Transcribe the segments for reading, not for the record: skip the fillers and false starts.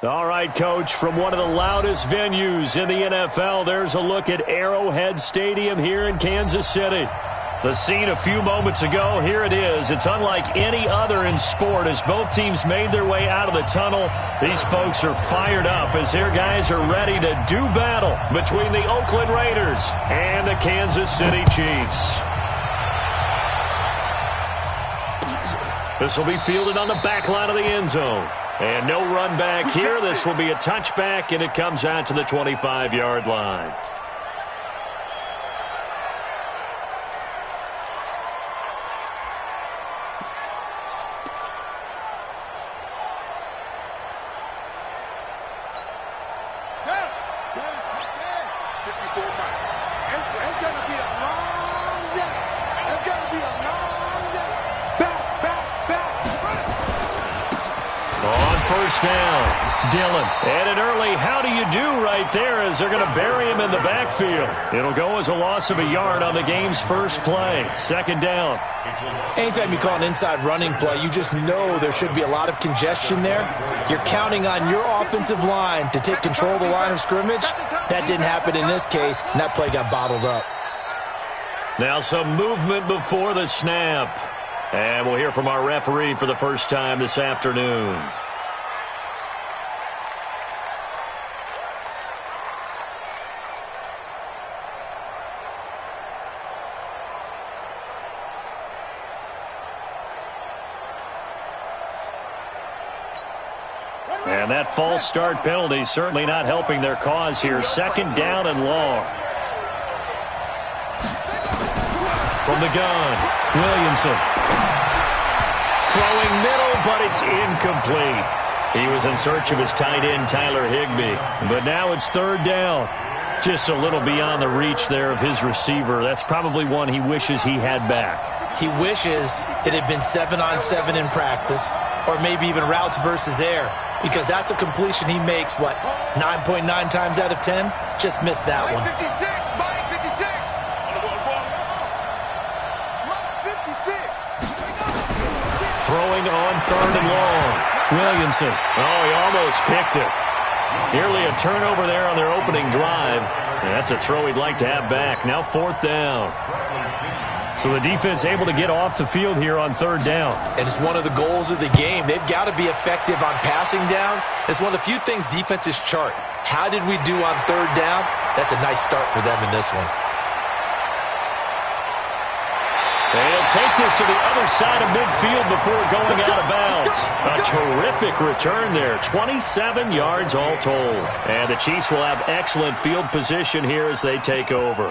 All right, Coach, from one of the loudest venues in the NFL, there's a look at Arrowhead Stadium here in Kansas City. The scene a few moments ago, here it is. It's unlike any other in sport as both teams made their way out of the tunnel. These folks are fired up as their guys are ready to do battle between the Oakland Raiders and the Kansas City Chiefs. This will be fielded on the back line of the end zone. And no run back here. This will be a touchback, and it comes out to the 25-yard line. Down, Dillon, and an early how do you do right there as they're going to bury him in the backfield. It'll go as a loss of a yard on the game's first play. Second down. Anytime you call an inside running play, you just know there should be a lot of congestion there. You're counting on your offensive line to take control of the line of scrimmage. That didn't happen in this case, and that play got bottled up. Now some movement before the snap. And we'll hear from our referee for the first time this afternoon. And that false start penalty certainly not helping their cause here. Second down and long. From the gun, Williamson. Throwing middle, but it's incomplete. He was in search of his tight end, Tyler Higbee. But now it's third down. Just a little beyond the reach there of his receiver. That's probably one he wishes he had back. He wishes it had been 7-on-7 in practice, or maybe even routes versus air, because that's a completion he makes, 9.9 times out of 10? Just missed that one. Throwing on third and long. Williamson. Oh, he almost picked it. Nearly a turnover there on their opening drive. And that's a throw he'd like to have back. Now fourth down. So the defense able to get off the field here on third down. And it's one of the goals of the game. They've got to be effective on passing downs. It's one of the few things defenses chart. How did we do on third down? That's a nice start for them in this one. They'll take this to the other side of midfield before going out of bounds. A terrific return there. 27 yards all told. And the Chiefs will have excellent field position here as they take over.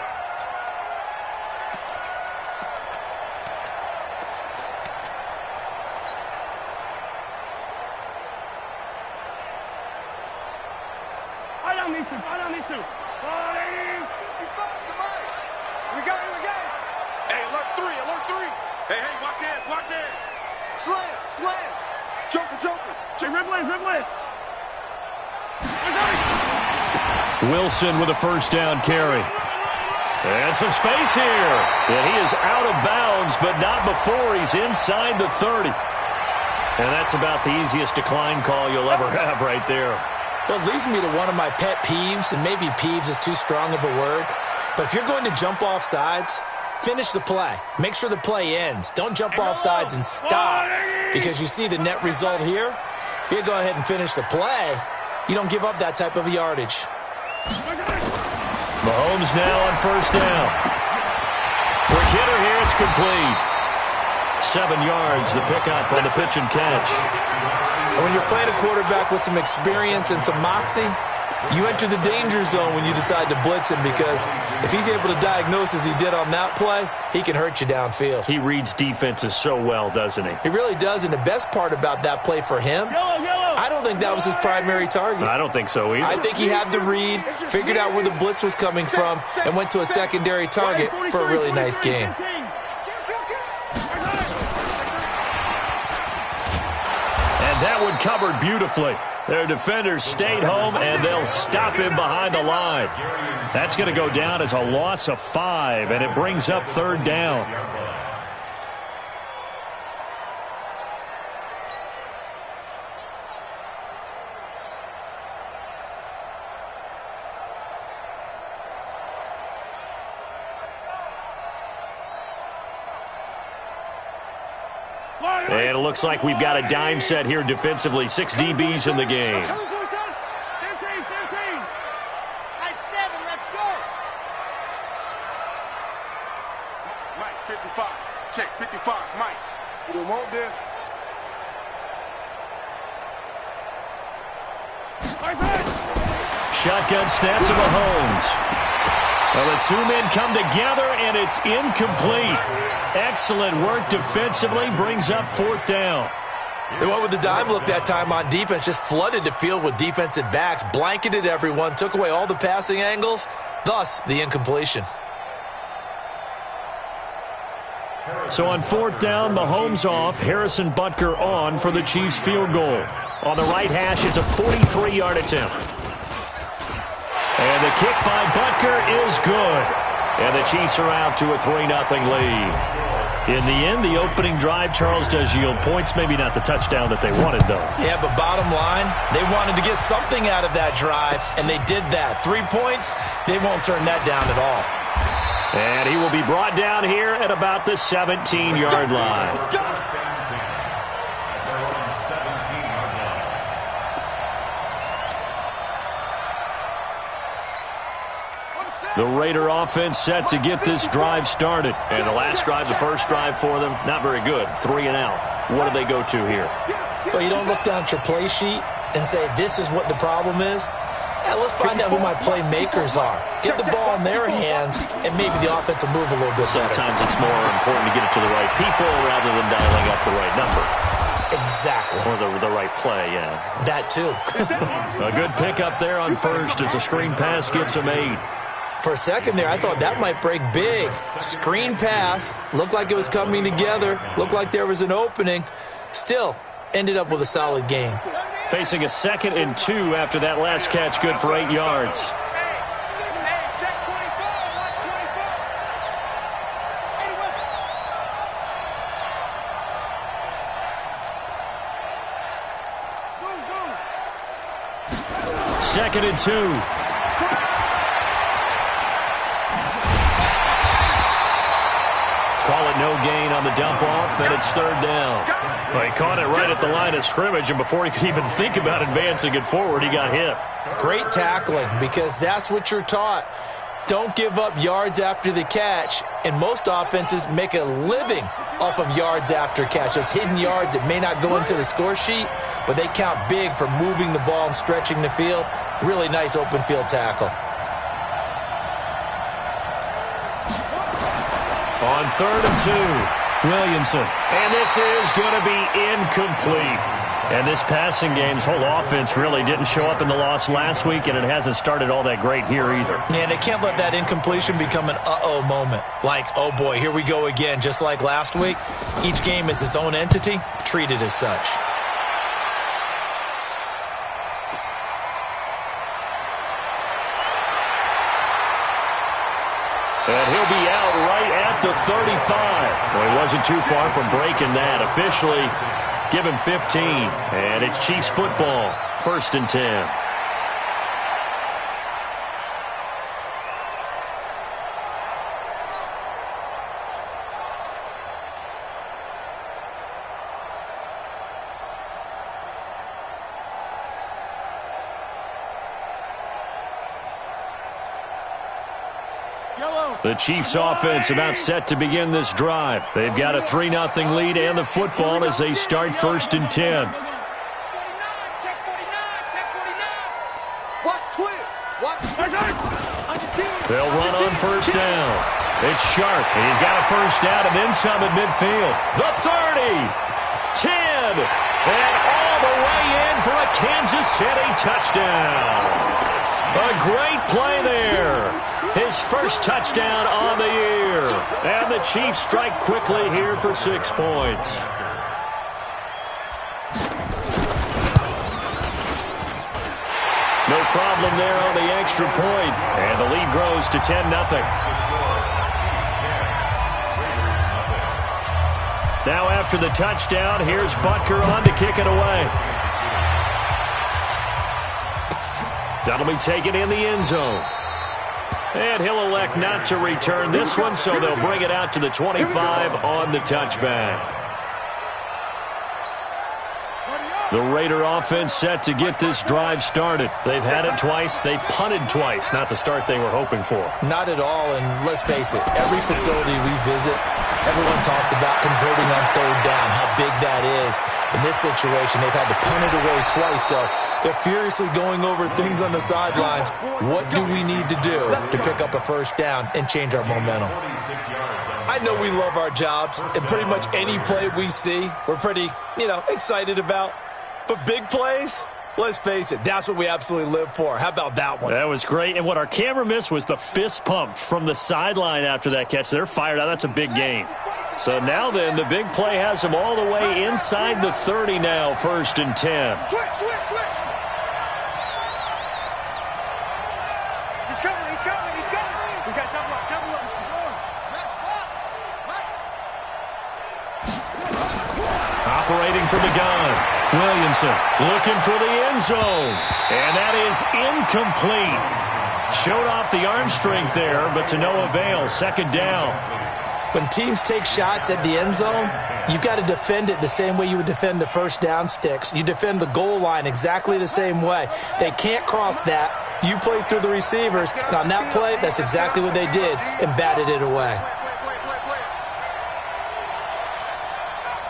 Wilson with a first down carry. And some space here. And he is out of bounds, but not before he's inside the 30. And that's about the easiest decline call you'll ever have right there. Well, it leads me to one of my pet peeves, and maybe peeves is too strong of a word. But if you're going to jump off sides, finish the play. Make sure the play ends. Don't jump off sides and stop. Because you see the net result here. If you go ahead and finish the play, you don't give up that type of yardage. Mahomes now on first down. Quick hitter here, it's complete. 7 yards, the pickup on the pitch and catch. And when you're playing a quarterback with some experience and some moxie, you enter the danger zone when you decide to blitz him, because if he's able to diagnose as he did on that play, he can hurt you downfield. He reads defenses so well, doesn't he? He really does, and the best part about that play for him, I don't think that was his primary target. I don't think so either. I think he had the read, figured out where the blitz was coming from, and went to a secondary target for a really nice gain. And that one covered beautifully. Their defenders stayed home, and they'll stop him behind the line. That's going to go down as a loss of 5, and it brings up third down. And it looks like we've got a dime set here defensively. 6 DBs in the game. Mike, 55. Check, 55. Mike, you don't want this. Shotgun snap to Mahomes. Well, the two men come together, and it's incomplete. Excellent work defensively, brings up 4th down. They went with the dime look that time on defense, just flooded the field with defensive backs, blanketed everyone, took away all the passing angles, thus the incompletion. So on 4th down, Mahomes off, Harrison Butker on for the Chiefs field goal. On the right hash, it's a 43-yard attempt. And the kick by Butker is good. And the Chiefs are out to a 3-0 lead. In the end, the opening drive, Charles, does yield points. Maybe not the touchdown that they wanted, though. Yeah, but bottom line, they wanted to get something out of that drive, and they did that. 3 points, they won't turn that down at all. And he will be brought down here at about the 17-yard line. The Raider offense set to get this drive started. And the last drive, the first drive for them, not very good. 3 and out. What do they go to here? Well, you don't look down at your play sheet and say, this is what the problem is. Yeah, let's find out who my playmakers are. Get the ball in their hands, and maybe the offense will move a little bit better. Sometimes it's more important to get it to the right people rather than dialing up the right number. Exactly. Or the right play, yeah. That, too. A good pickup there on first as a screen pass gets him 8. For a second there, I thought that might break big. Screen pass, looked like it was coming together, looked like there was an opening. Still, ended up with a solid game. Facing a 2nd and 2 after that last catch, good for 8 yards. Second and 2. Call it no gain on the dump off, and it's 3rd down. Well, he caught it right at the line of scrimmage, and before he could even think about advancing it forward, he got hit. Great tackling, because that's what you're taught. Don't give up yards after the catch, and most offenses make a living off of yards after catch. Those hidden yards that may not go into the score sheet, but they count big for moving the ball and stretching the field. Really nice open field tackle. On 3rd and 2, Williamson. And this is going to be incomplete. And this passing game's whole offense really didn't show up in the loss last week, and it hasn't started all that great here either. Yeah, and they can't let that incompletion become an uh-oh moment. Like, oh boy, here we go again, just like last week. Each game is its own entity, treated as such. And he'll be out right at the 35. Well, he wasn't too far from breaking that. Officially, give him 15. And it's Chiefs football, 1st and 10. The Chiefs offense about set to begin this drive. They've got a 3-0 lead and the football as they start 1st and 10. They'll run on 1st down. It's Sharp. He's got a 1st down and then some at midfield. The 30, 10, and all the way in for a Kansas City touchdown. A great play there. His first touchdown on the year. And the Chiefs strike quickly here for 6 points. No problem there on the extra point. And the lead grows to 10-0. Now after the touchdown, here's Butker on to kick it away. That'll be taken in the end zone. And he'll elect not to return this one, so they'll bring it out to the 25 on the touchback. The Raider offense set to get this drive started. They've had it twice. They've punted twice. Not the start they were hoping for. Not at all, and let's face it, every facility we visit, everyone talks about converting on third down, how big that is. In this situation, they've had to punt it away twice, so they're furiously going over things on the sidelines. What do we need to do to pick up a first down and change our momentum? I know we love our jobs, and pretty much any play we see, we're pretty, excited about. But big plays, let's face it, that's what we absolutely live for. How about that one? That was great. And what our camera missed was the fist pump from the sideline after that catch. They're fired out. That's a big gain. So now then, the big play has them all the way inside the 30 now, 1st and 10. Switch. He's coming. We got double up. Operating from the gun. Williamson looking for the end zone. And that is incomplete. Showed off the arm strength there, but to no avail. 2nd down. When teams take shots at the end zone, you've got to defend it the same way you would defend the first down sticks. You defend the goal line exactly the same way. They can't cross that. You play through the receivers. And on that play, that's exactly what they did and batted it away.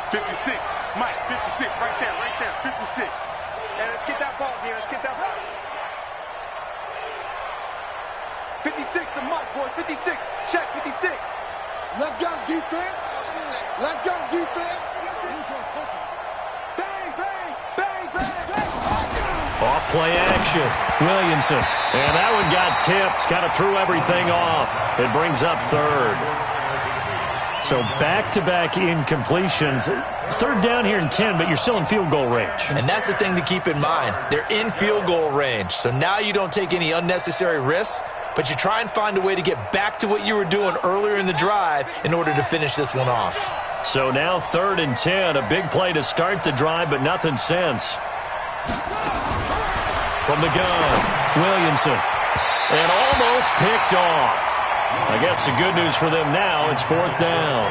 56. Mike, 56. Right there. 56. And let's get that ball here. 56 to Mike, boys. 56. Check, 56. Let's go, defense. Bang. Off play action. Williamson. And that one got tipped. Kind of threw everything off. It brings up 3rd. So back-to-back incompletions. 3rd down here in 10, but you're still in field goal range. And that's the thing to keep in mind. They're in field goal range. So now you don't take any unnecessary risks, but you try and find a way to get back to what you were doing earlier in the drive in order to finish this one off. So now 3rd and 10, a big play to start the drive, but nothing since. From the gun, Williamson. And almost picked off. I guess the good news for them now, it's 4th down.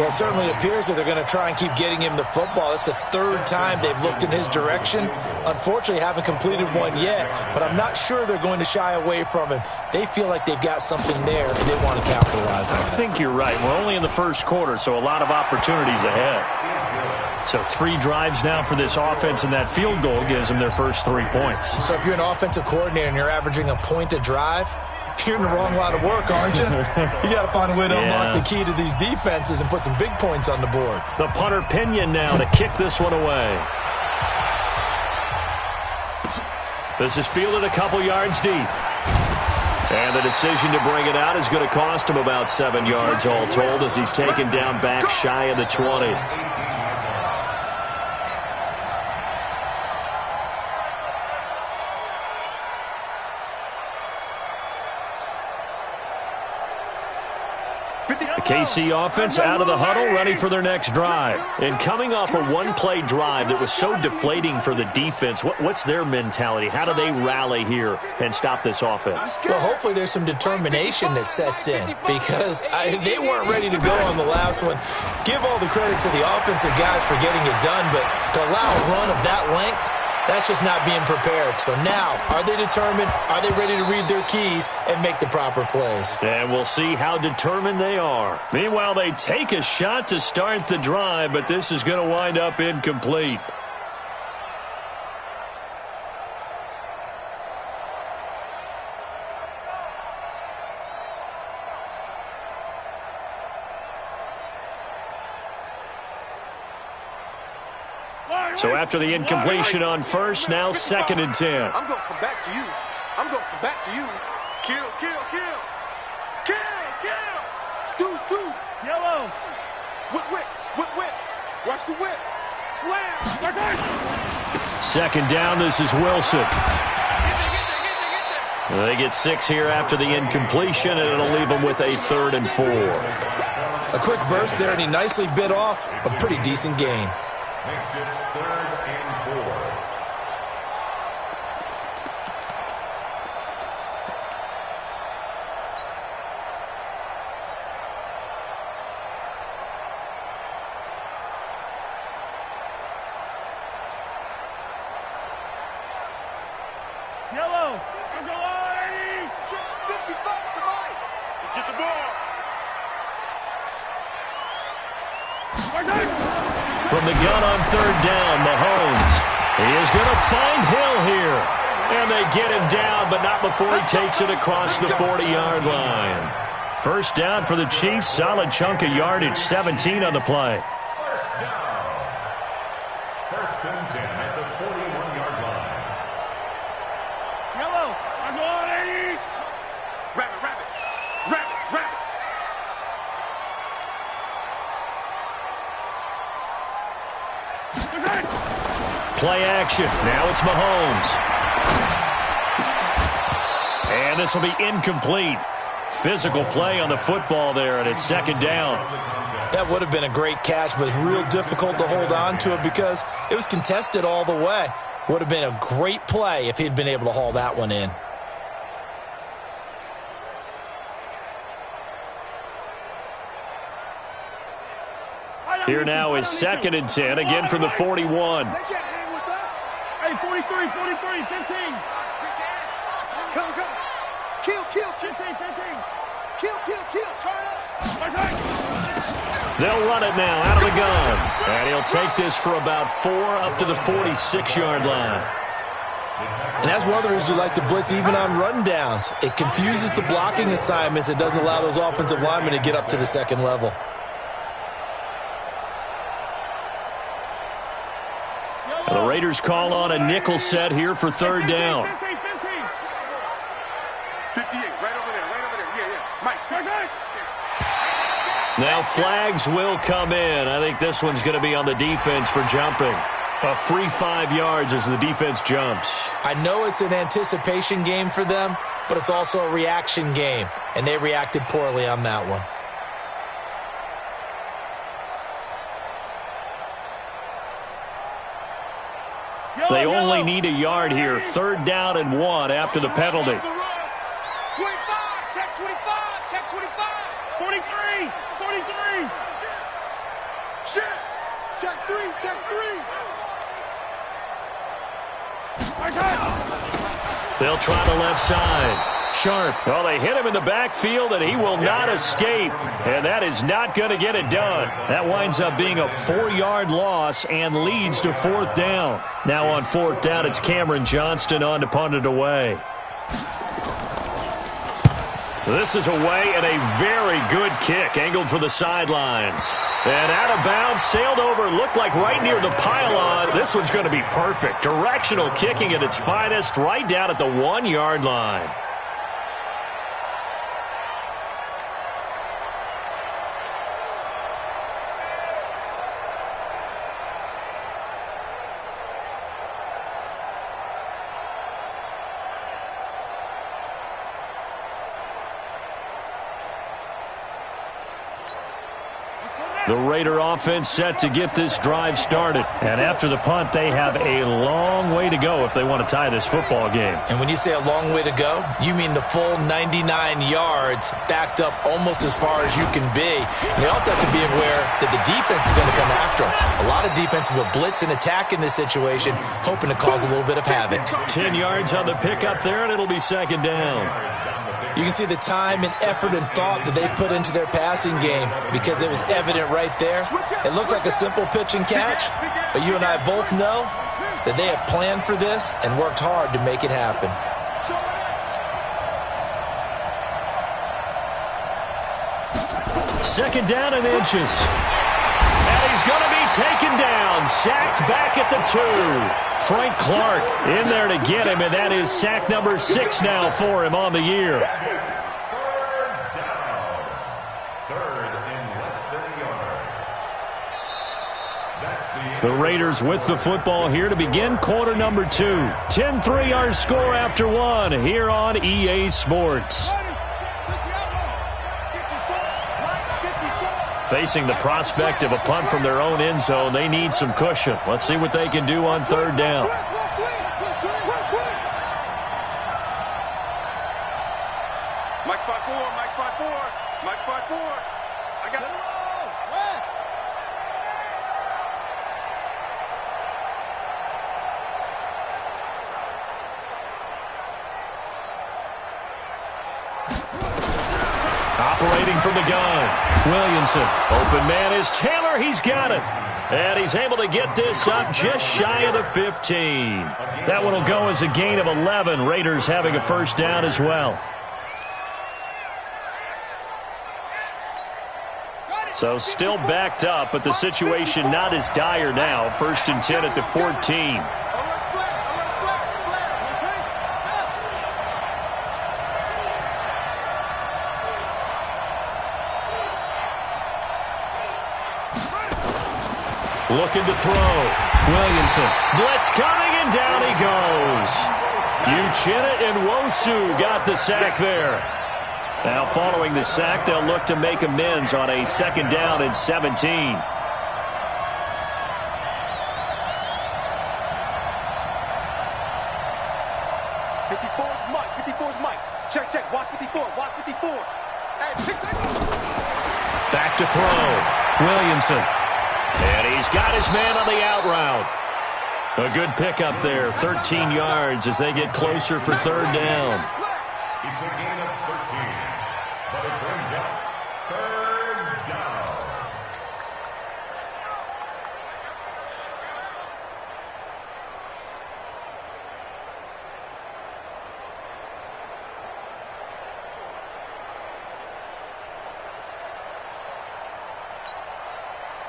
Well, it certainly appears that they're going to try and keep getting him the football. That's the 3rd time they've looked in his direction. Unfortunately, haven't completed one yet, but I'm not sure they're going to shy away from him. They feel like they've got something there, and they want to capitalize on it. I think you're right. We're only in the 1st quarter, so a lot of opportunities ahead. So 3 drives now for this offense, and that field goal gives them their first 3 points. So if you're an offensive coordinator and you're averaging a point a drive, you're in the wrong line of work, aren't you? You got to find a way to unlock the key to these defenses and put some big points on the board. The punter Pinion now to kick this one away. This is fielded a couple yards deep. And the decision to bring it out is going to cost him about 7 yards all told as he's taken down back shy of the 20. KC offense out of the huddle, ready for their next drive. And coming off a one-play drive that was so deflating for the defense, what's their mentality? How do they rally here and stop this offense? Well, hopefully there's some determination that sets in because they weren't ready to go on the last one. Give all the credit to the offensive guys for getting it done, but to allow a run of that length, that's just not being prepared. So now, are they determined? Are they ready to read their keys and make the proper plays? And we'll see how determined they are. Meanwhile, they take a shot to start the drive, but this is going to wind up incomplete. So after the incompletion on first, now 2nd and 10. I'm going to come back to you. Kill. Deuce. Yellow. Whip. Watch the whip. Slam. 2nd down, this is Wilson. They get 6 here after the incompletion, and it'll leave them with a 3rd and 4. A quick burst there, and he nicely bit off a pretty decent gain. Makes it 3rd and 4. Yellow. Let's go on, 80. 55 to Mike. Let's get the ball. From the gun on third down, Mahomes. He is going to find Hill here. And they get him down, but not before he takes it across the 40-yard line. First down for the Chiefs. Solid chunk of yardage. 17 on the play. First down. First and 10 at the 41-yard line. Yellow. Let's go on, 80. Rabbit, rabbit. Rabbit, rabbit. Play action. Now it's Mahomes. And this will be incomplete. Physical play on the football there, and it's second down. That would have been a great catch, but real difficult to hold on to it because it was contested all the way. Would have been a great play if he'd been able to haul that one in. Here now is second and 10, again from the 41. They can't hang with us. Hey, 43, 15. Come. Kill. 15. Kill. Turn up. They'll run it now out of the gun. And he'll take this for about 4 up to the 46-yard line. And that's one of the reasons we like to blitz even on rundowns. It confuses the blocking assignments. It doesn't allow those offensive linemen to get up to the second level. The Raiders call on a nickel set here for third down. 58, right over there. Yeah. Mike, Now flags will come in. I think this one's going to be on the defense for jumping. A free 5 yards as the defense jumps. I know it's an anticipation game for them, but it's also a reaction game, and they reacted poorly on that one. They only need a yard here. Third down and 1 after the penalty. 25, check 25. 43. Shit. Check 3. They'll try the left side. Sharp. Well, they hit him in the backfield, and he will not escape. And that is not going to get it done. That winds up being a 4-yard loss and leads to fourth down. Now on fourth down, it's Cameron Johnston on to punt it away. This is away and a very good kick angled for the sidelines. And out of bounds, sailed over, looked like right near the pylon. This one's going to be perfect. Directional kicking at its finest right down at the 1-yard line. The Raider offense set to get this drive started. And after the punt, they have a long way to go if they want to tie this football game. And when you say a long way to go, you mean the full 99 yards backed up almost as far as you can be. And they also have to be aware that the defense is going to come after them. A lot of defense will blitz and attack in this situation, hoping to cause a little bit of havoc. 10 yards on the pickup there, and it'll be second down. You can see the time and effort and thought that they put into their passing game because it was evident right there. It looks like a simple pitch and catch, but you and I both know that they have planned for this and worked hard to make it happen. Second down and inches. And he's going to be taken down, sacked back at the 2. Frank Clark in there to get him, and that is sack number 6 now for him on the year. Third and less than a yard. That's The Raiders with the football here to begin quarter number 2. 10-3 our score after 1 here on EA Sports. Facing the prospect of a punt from their own end zone, they need some cushion. Let's see what they can do on third down. Mike spot 4. I got it. waiting from the gun. Williamson. Open man is Taylor. He's got it. And he's able to get this up just shy of the 15. That one will go as a gain of 11. Raiders having a first down as well. So still backed up, but the situation not as dire now. 1st and 10 at the 14. Looking to throw. Williamson. Blitz coming, and down he goes. Uchenna and Nwosu got the sack there. Now following the sack, they'll look to make amends on a 2nd down and 17. Check. Watch 54. Back to throw. Williamson. And he's got his man on the out route. A good pickup there. 13 yards as they get closer for 3rd down. It's a gain of 13, but it brings up 3rd down.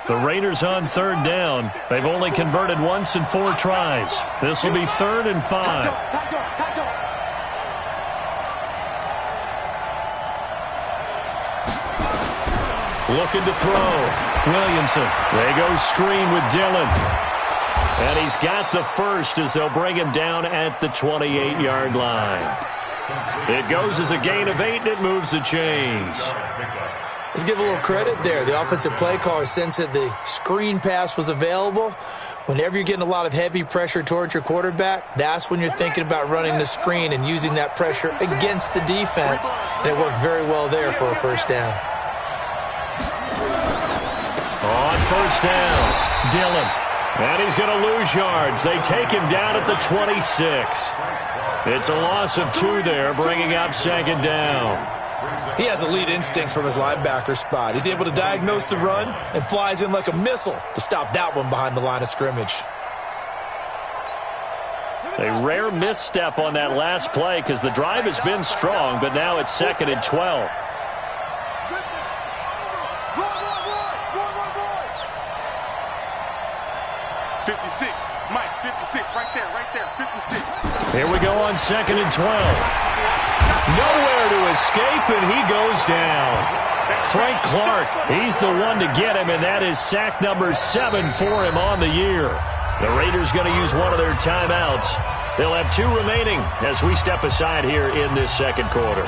The Raiders on 3rd down. They've only converted once in 4 tries. This will be 3rd and 5. Looking to throw. Williamson. They go screen with Dillon. And he's got the first as they'll bring him down at the 28-yard line. It goes as a gain of 8, and it moves the chains. Let's give a little credit there. The offensive play caller sensed that the screen pass was available. Whenever you're getting a lot of heavy pressure towards your quarterback, that's when you're thinking about running the screen and using that pressure against the defense. And it worked very well there for a first down. On 1st down, Dillon. And he's going to lose yards. They take him down at the 26. It's a loss of 2 there, bringing up 2nd down. He has elite instincts from his linebacker spot. He's able to diagnose the run and flies in like a missile to stop that one behind the line of scrimmage. A rare misstep on that last play because the drive has been strong, but now it's 2nd and 12. Mike, 56, right there, 56. Here we go on 2nd and 12. Nowhere to escape, and he goes down. Frank Clark, he's the one to get him, and that is sack number 7 for him on the year. The Raiders going to use one of their timeouts. They'll have 2 remaining as we step aside here in this 2nd quarter.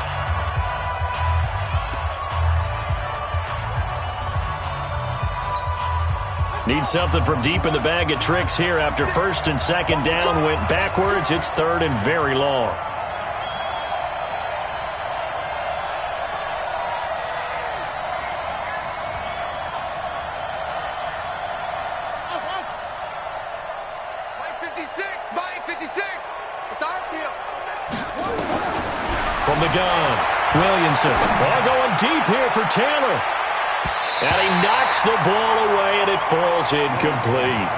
Need something from deep in the bag of tricks here after 1st and 2nd down went backwards. It's 3rd and very long. Mike 56. It's our field. From the gun, Williamson. Ball going deep here for Taylor. And he knocks the ball away, and it falls incomplete.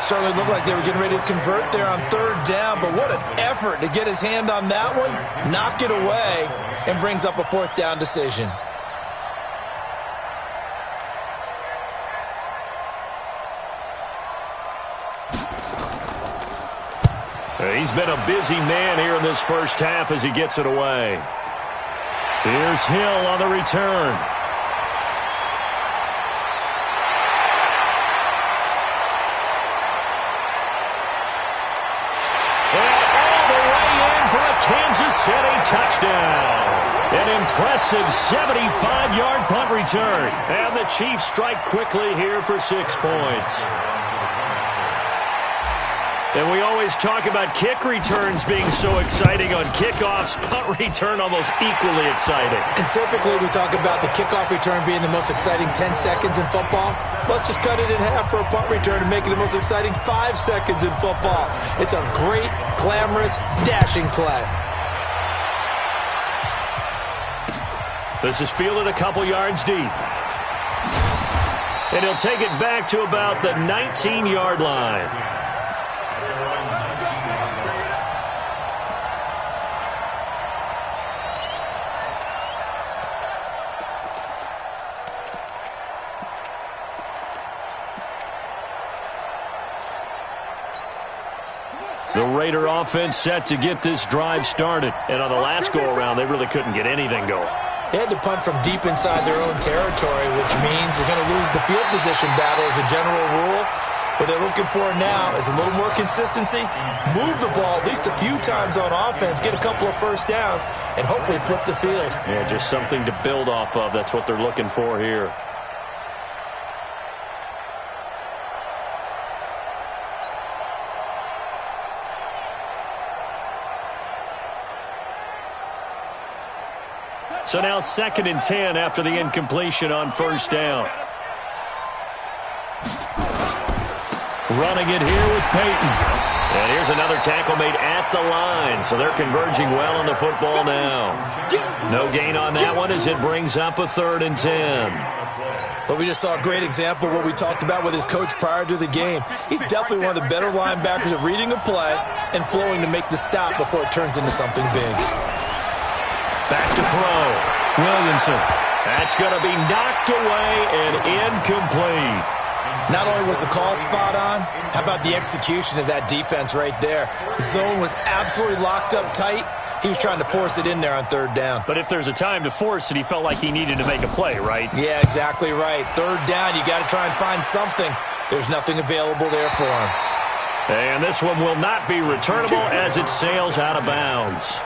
Certainly looked like they were getting ready to convert there on 3rd down, but what an effort to get his hand on that one, knock it away, and brings up a 4th down decision. He's been a busy man here in this first half as he gets it away. Here's Hill on the return. Kansas City touchdown. An impressive 75-yard punt return. And the Chiefs strike quickly here for 6 points. And we always talk about kick returns being so exciting on kickoffs. Punt return almost equally exciting. And typically we talk about the kickoff return being the most exciting 10 seconds in football. Let's just cut it in half for a punt return and make it the most exciting 5 seconds in football. It's a great, glamorous, dashing play. This is fielded a couple yards deep. And he'll take it back to about the 19-yard line. The Raider offense set to get this drive started. And on the last go-around, they really couldn't get anything going. They had to punt from deep inside their own territory, which means they're going to lose the field position battle as a general rule. What they're looking for now is a little more consistency, move the ball at least a few times on offense, get a couple of first downs, and hopefully flip the field. Yeah, just something to build off of. That's what they're looking for here. So now 2nd and 10 after the incompletion on first down. Running it here with Peyton. And here's another tackle made at the line. So they're converging well on the football now. No gain on that one as it brings up a 3rd and 10. Well, we just saw a great example of what we talked about with his coach prior to the game. He's definitely one of the better linebackers at reading a play and flowing to make the stop before it turns into something big. Back to throw. Williamson. That's going to be knocked away and incomplete. Not only was the call spot on, how about the execution of that defense right there? The zone was absolutely locked up tight. He was trying to force it in there on 3rd down. But if there's a time to force it, he felt like he needed to make a play, right? Yeah, exactly right. 3rd down, you got to try and find something. There's nothing available there for him. And this one will not be returnable as it sails out of bounds.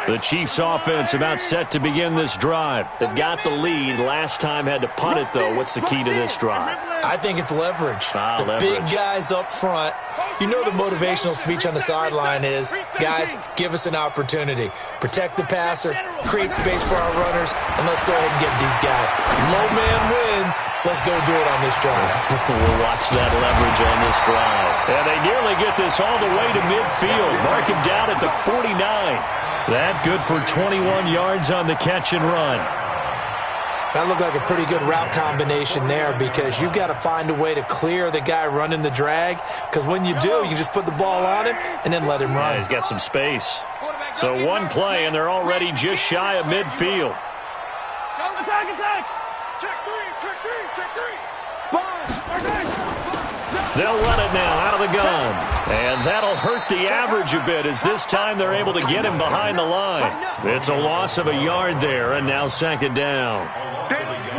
The Chiefs offense about set to begin this drive. They've got the lead. Last time had to punt it, though. What's the key to this drive? I think it's leverage. Leverage. Big guys up front. You know the motivational speech on the sideline is, guys, give us an opportunity. Protect the passer, create space for our runners, and let's go ahead and get these guys. Low man wins. Let's go do it on this drive. We'll watch that leverage on this drive. And they nearly get this all the way to midfield. Mark him down at the 49. That good for 21 yards on the catch and run. That looked like a pretty good route combination there because you've got to find a way to clear the guy running the drag, because when you do, you just put the ball on him and then let him run. Yeah, he's got some space. So one play, and they're already just shy of midfield. Attack, attack! Check three! Spine! They'll run it now out of the gun. And that'll hurt the average a bit as this time they're able to get him behind the line. It's a loss of a yard there, and now 2nd down.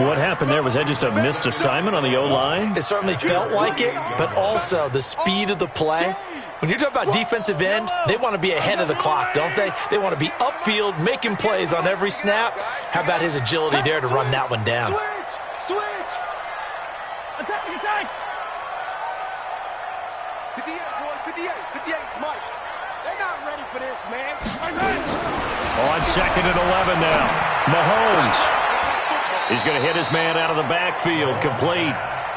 What happened there? Was that just a missed assignment on the O-line? It certainly felt like it, but also the speed of the play. When you're talking about defensive end, they want to be ahead of the clock, don't they? They want to be upfield, making plays on every snap. How about his agility there to run that one down? Switch! Attack! 58, boys, 58, Mike. They're not ready for this, man. On 2nd and 11 now. Mahomes. He's going to hit his man out of the backfield, complete.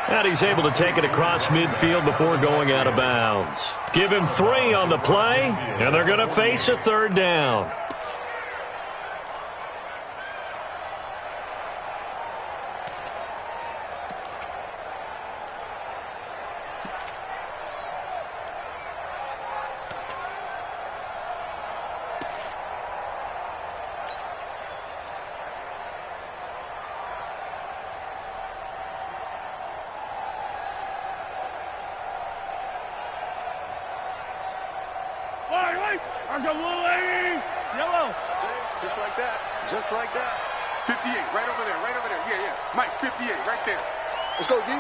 And he's able to take it across midfield before going out of bounds. Give him 3 on the play, and they're going to face a 3rd down. Yellow. Just like that. 58, right over there. Yeah. Mike, 58, right there. Let's go, D.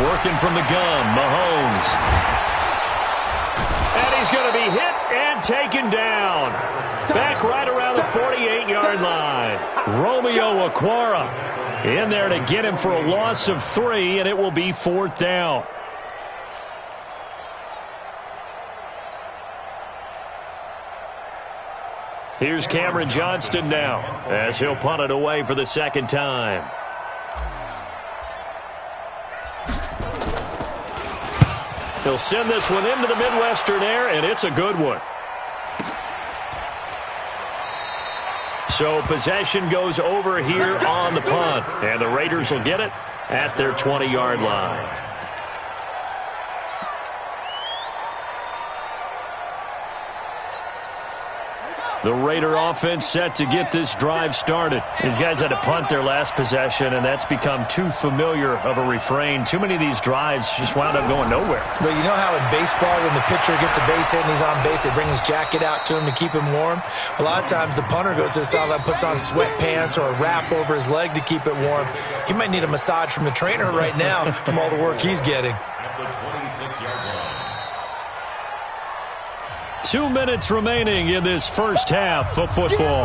Working from the gun, Mahomes. And he's going to be hit and taken down. Back right around the 48-yard line. Romeo Okwara in there to get him for a loss of 3, and it will be 4th down. Here's Cameron Johnston now as he'll punt it away for the second time. He'll send this one into the Midwestern air, and it's a good one. So possession goes over here on the punt, and the Raiders will get it at their 20-yard line. The Raider offense set to get this drive started. These guys had to punt their last possession, and that's become too familiar of a refrain. Too many of these drives just wound up going nowhere. But you know how in baseball, when the pitcher gets a base hit and he's on base, they bring his jacket out to him to keep him warm? A lot of times the punter goes to the sideline, puts on sweatpants or a wrap over his leg to keep it warm. He might need a massage from the trainer right now from all the work he's getting. At the 26-yard line. 2 minutes remaining in this first half of football.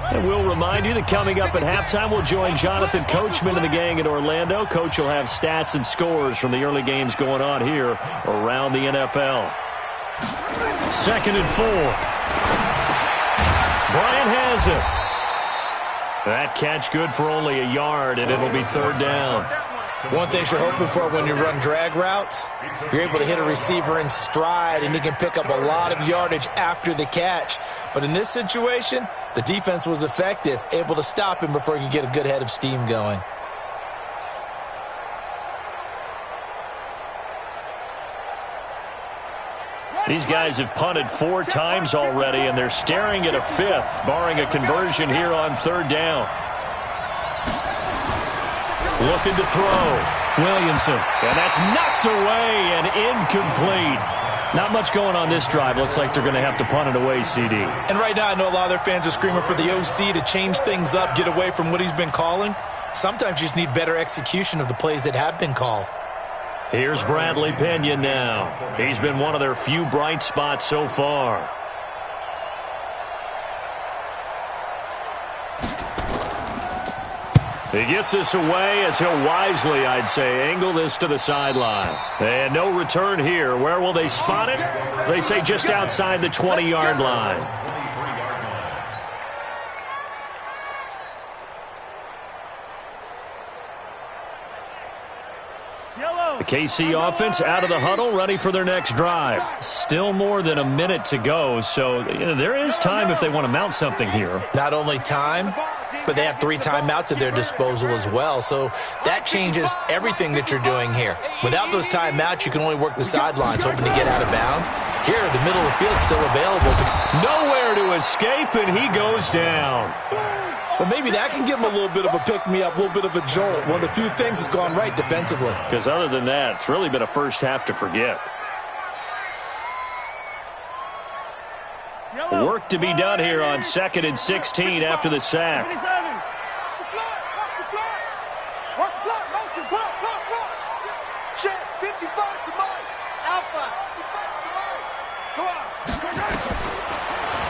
And we'll remind you that coming up at halftime, we'll join Jonathan Coachman and the gang in Orlando. Coach will have stats and scores from the early games going on here around the NFL. 2nd and 4. Bryant has it. That catch good for only a yard, and it'll be 3rd down. One thing you're hoping for when you run drag routes, you're able to hit a receiver in stride, and he can pick up a lot of yardage after the catch. But in this situation, the defense was effective, able to stop him before he could get a good head of steam going. These guys have punted 4 times already, and they're staring at a 5th, barring a conversion here on 3rd down. Looking to throw. Williamson. And that's knocked away and incomplete. Not much going on this drive. Looks like they're going to have to punt it away, CD. And right now I know a lot of their fans are screaming for the OC to change things up, get away from what he's been calling. Sometimes you just need better execution of the plays that have been called. Here's Bradley Pinion now. He's been one of their few bright spots so far. He gets this away as he'll wisely, I'd say, angle this to the sideline. And no return here. Where will they spot it? They say just outside the 20-yard line. The KC offense out of the huddle, ready for their next drive. Still more than a minute to go, so there is time if they want to mount something here. Not only time, but they have 3 timeouts at their disposal as well, so that changes everything that you're doing here. Without those timeouts, you can only work the sidelines, hoping to get out of bounds. Here, the middle of the field's still available. Nowhere to escape, and he goes down. But maybe that can give him a little bit of a pick-me-up, a little bit of a jolt. One of the few things that's gone right defensively. Because other than that, it's really been a first half to forget. Work to be done here on 2nd and 16 after the sack.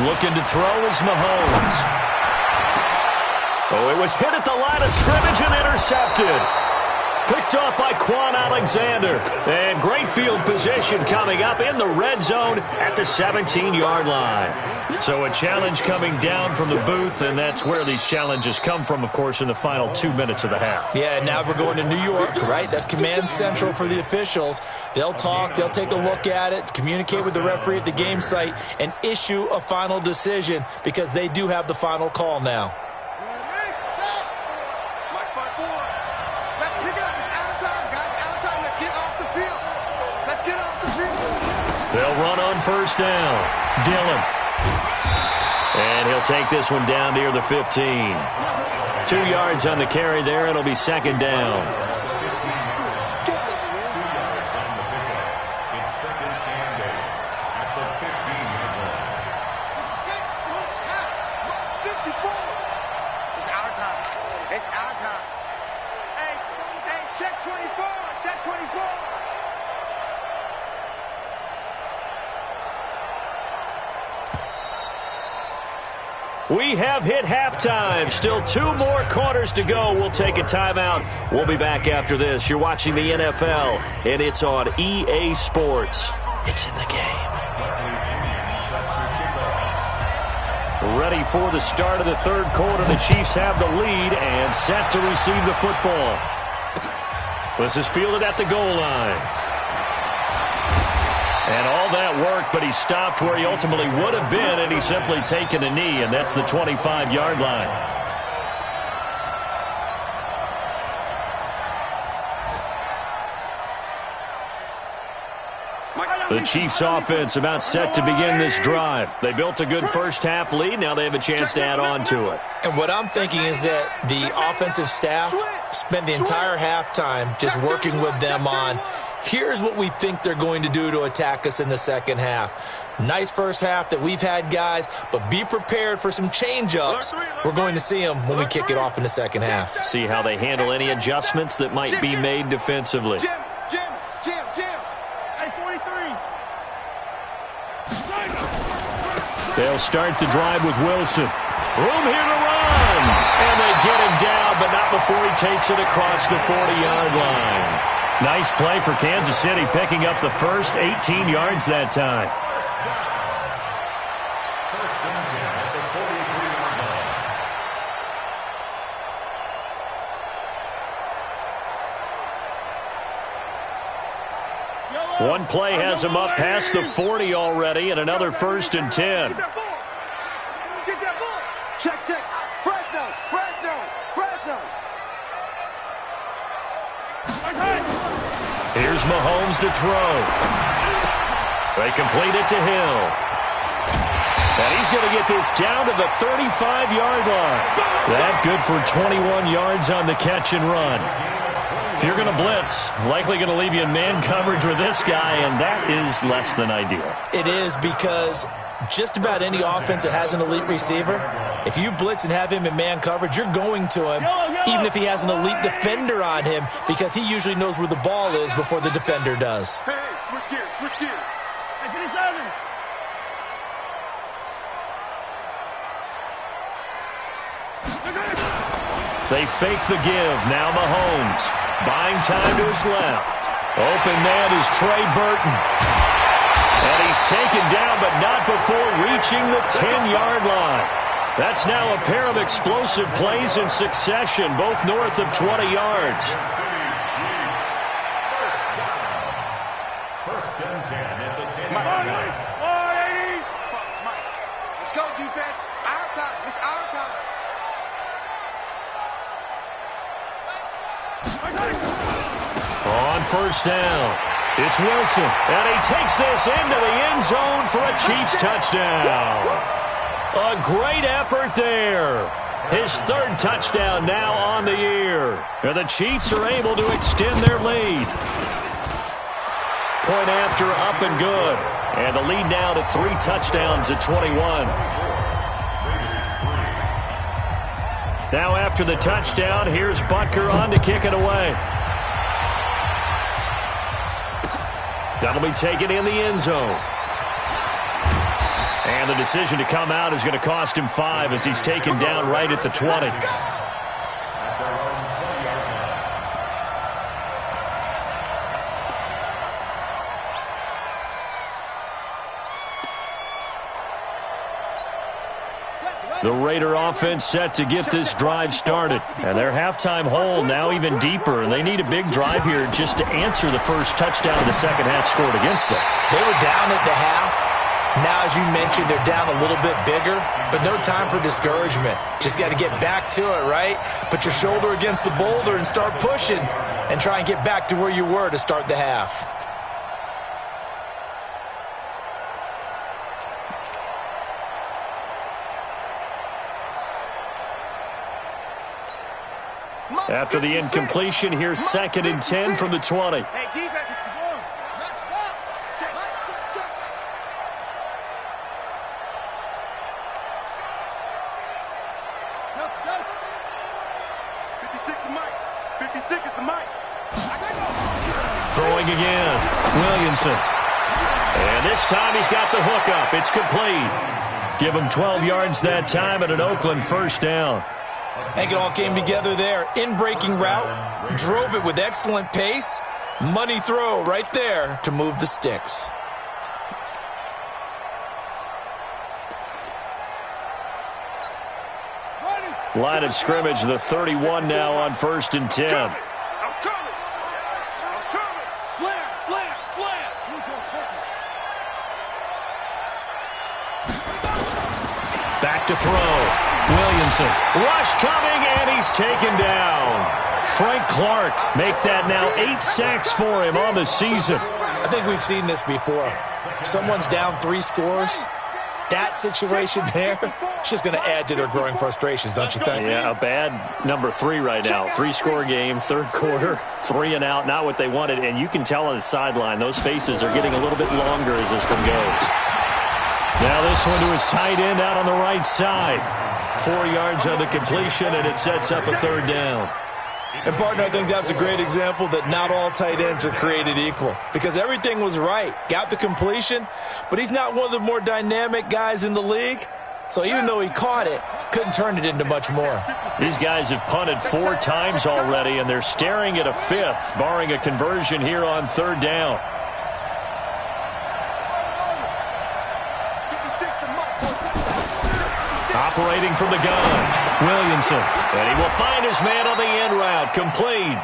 Looking to throw is Mahomes. Oh, it was hit at the line of scrimmage and intercepted. Picked off by Quan Alexander. And great field position coming up in the red zone at the 17-yard line. So a challenge coming down from the booth, and that's where these challenges come from, of course, in the final 2 minutes of the half. Yeah, now we're going to New York, right? That's command central for the officials. They'll talk, they'll take a look at it, communicate with the referee at the game site, and issue a final decision because they do have the final call now. They'll run on first down. Dillon. And he'll take this one down near the 15. 2 yards on the carry there. It'll be 2nd down. It's 2nd and 8 at the 15-yard line. It's our time. It's our time. Hey, check 24. Check 24. We have hit halftime. Still 2 more quarters to go. We'll take a timeout. We'll be back after this. You're watching the NFL, and it's on EA Sports. It's in the game. Ready for the start of the third quarter. The Chiefs have the lead and set to receive the football. This is fielded at the goal line. And all that work, but he stopped where he ultimately would have been, and he's simply taken a knee, and that's the 25-yard line. The Chiefs' offense about set to begin this drive. They built a good first-half lead. Now they have a chance to add on to it. And what I'm thinking is that the offensive staff spent the entire halftime just working with them on, here's what we think they're going to do to attack us in the second half. Nice first half that we've had, guys, but be prepared for some change-ups. We're going to see them when we kick it off in the second half. See how they handle any adjustments that might be made defensively. Jim. They'll start the drive with Wilson. Room here to run. And they get him down, but not before he takes it across the 40-yard line. Nice play for Kansas City, picking up the first 18 yards that time. One play has him up past the 40 already, and another 1st and 10. Get that ball. Check. Fresno. Here's Mahomes to throw. They complete it to Hill. And he's going to get this down to the 35-yard line. That good for 21 yards on the catch and run. If you're going to blitz, likely going to leave you in man coverage with this guy, and that is less than ideal. It is, because just about any offense that has an elite receiver, if you blitz and have him in man coverage, you're going to him, even if he has an elite defender on him, because he usually knows where the ball is before the defender does. Hey, switch gears. They fake the give. Now Mahomes. Buying time to his left. Open man is Trey Burton. And he's taken down, but not before reaching the 10-yard line. That's now a pair of explosive plays in succession, both north of 20 yards. First and 10 at the 10. Let's go, defense. Our time. It's our time. On first down, it's Wilson, and he takes this into the end zone for a Chiefs touchdown. A great effort there. His 3rd touchdown now on the year. And the Chiefs are able to extend their lead. Point after, up and good. And the lead now to 3 touchdowns at 21. Now after the touchdown, here's Butker on to kick it away. That'll be taken in the end zone. And the decision to come out is going to cost him 5 as he's taken down right at the 20. The Raider offense set to get this drive started. And their halftime hole now even deeper. And they need a big drive here just to answer the first touchdown of the second half scored against them. They were down at the half. Now, as you mentioned, they're down a little bit bigger, but no time for discouragement. Just got to get back to it, right? Put your shoulder against the boulder and start pushing and try and get back to where you were to start the half. After the incompletion, here's 2nd and 10 from the 20. Hey, defense. Check. 56 is Mike. 56 is the Mike. Throwing again. Williamson. And this time he's got the hook up. It's complete. Give him 12 yards that time and an Oakland first down. I think it all came together there. In-breaking route, drove it with excellent pace. Money throw right there to move the sticks. Line of scrimmage, the 31 now on 1st and 10. I'm coming. Slam. Back to throw. Williamson. Rush coming, and he's taken down. Frank Clark make that now 8 sacks for him on the season. I think we've seen this before. Someone's down 3 scores. That situation there, it's just going to add to their growing frustrations, don't you think? Yeah, a bad number 3 right now. 3-score game, 3rd quarter, 3 and out, not what they wanted. And you can tell on the sideline, those faces are getting a little bit longer as this one goes. Now this one to his tight end out on the right side. 4 yards on the completion, and it sets up a 3rd down. And, partner, I think that's a great example that not all tight ends are created equal, because everything was right. Got the completion, but he's not one of the more dynamic guys in the league. So even though he caught it, couldn't turn it into much more. These guys have punted 4 times already, and they're staring at a 5th, barring a conversion here on 3rd down. Operating from the gun, Williamson. And he will find his man on the end route, complete.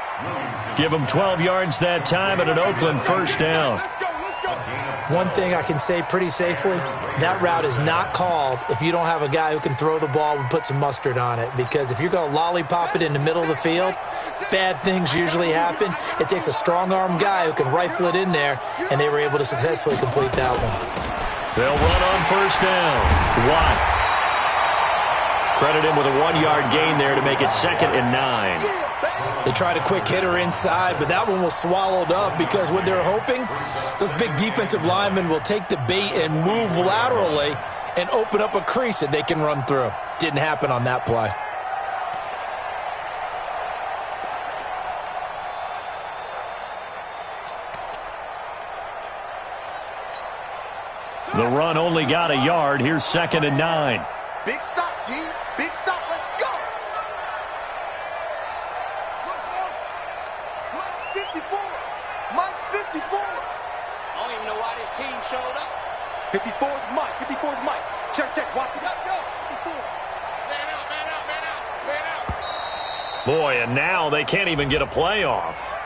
Give him 12 yards that time and an Oakland first down. One thing I can say pretty safely, that route is not called if you don't have a guy who can throw the ball and put some mustard on it. Because if you're going to lollipop it in the middle of the field, bad things usually happen. It takes a strong-arm guy who can rifle it in there, and they were able to successfully complete that one. They'll run on first down. Watt. Credit him with a 1-yard gain there to make it 2nd and 9. They tried a quick hitter inside, but that one was swallowed up because what they're hoping, those big defensive linemen will take the bait and move laterally and open up a crease that they can run through. Didn't happen on that play. The run only got a yard. Here's 2nd and 9. Big stop, G. Big stop. Let's go. Mike's 54. Mike's 54. I don't even know why this team showed up. 54 is Mike. 54 is Mike. Check. Watch it. Go. 54. Man out. Boy, and now they can't even get a play off.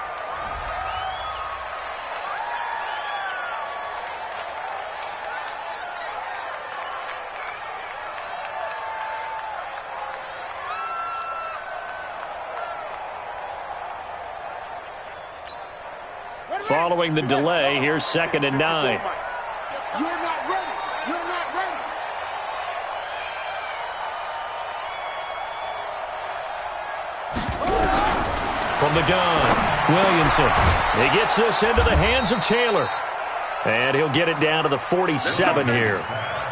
Following the delay, here's 2nd and 9. You're not ready. You're not ready. From the gun, Williamson. He gets this into the hands of Taylor. And he'll get it down to the 47 here.